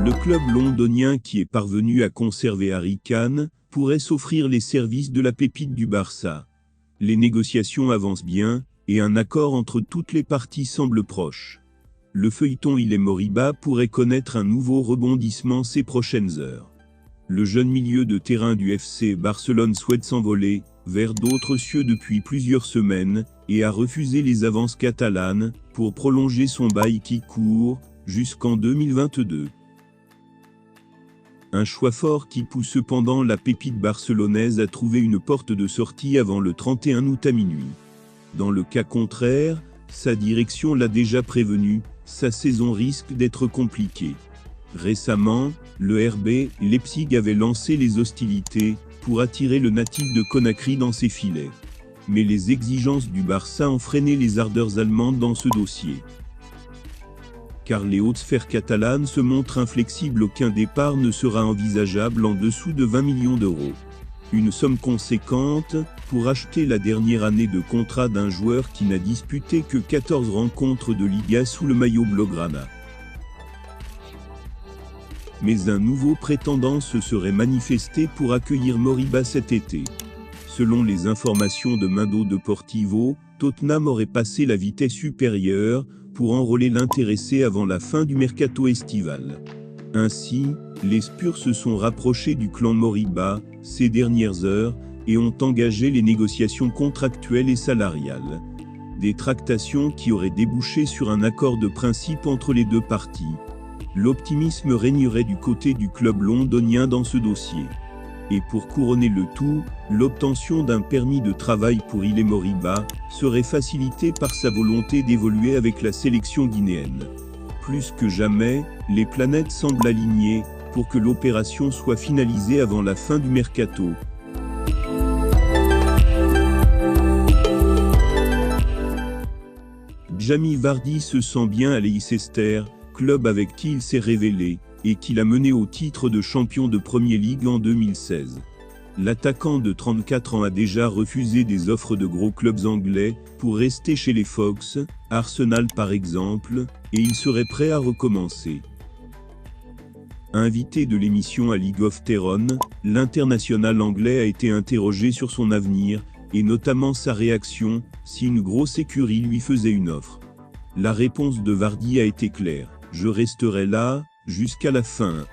Le club londonien qui est parvenu à conserver Harry Kane pourrait s'offrir les services de la pépite du Barça. Les négociations avancent bien, et un accord entre toutes les parties semble proche. Le feuilleton Il est Moriba pourrait connaître un nouveau rebondissement ces prochaines heures. Le jeune milieu de terrain du FC Barcelone souhaite s'envoler vers d'autres cieux depuis plusieurs semaines et a refusé les avances catalanes pour prolonger son bail qui court jusqu'en 2022. Un choix fort qui pousse cependant la pépite barcelonaise à trouver une porte de sortie avant le 31 août à minuit. Dans le cas contraire, sa direction l'a déjà prévenu, sa saison risque d'être compliquée. Récemment, le RB Leipzig avait lancé les hostilités pour attirer le natif de Conakry dans ses filets. Mais les exigences du Barça ont freiné les ardeurs allemandes dans ce dossier. Car les hautes sphères catalanes se montrent inflexibles, aucun départ ne sera envisageable en dessous de 20 millions d'euros. Une somme conséquente pour acheter la dernière année de contrat d'un joueur qui n'a disputé que 14 rencontres de Liga sous le maillot blaugrana. Mais un nouveau prétendant se serait manifesté pour accueillir Moriba cet été. Selon les informations de Mundo Deportivo, Tottenham aurait passé la vitesse supérieure pour enrôler l'intéressé avant la fin du mercato estival. Ainsi, les Spurs se sont rapprochés du clan Moriba ces dernières heures et ont engagé les négociations contractuelles et salariales. Des tractations qui auraient débouché sur un accord de principe entre les deux parties. L'optimisme régnerait du côté du club londonien dans ce dossier. Et pour couronner le tout, l'obtention d'un permis de travail pour Il est Moriba serait facilitée par sa volonté d'évoluer avec la sélection guinéenne. Plus que jamais, les planètes semblent alignées pour que l'opération soit finalisée avant la fin du mercato. Jamie Vardy se sent bien à Leicester, club avec qui il s'est révélé, et qui l'a mené au titre de champion de Premier League en 2016. L'attaquant de 34 ans a déjà refusé des offres de gros clubs anglais pour rester chez les Fox, Arsenal par exemple, et il serait prêt à recommencer. Invité de l'émission à League of Theron, l'international anglais a été interrogé sur son avenir, et notamment sa réaction si une grosse écurie lui faisait une offre. La réponse de Vardy a été claire: je resterai là jusqu'à la fin.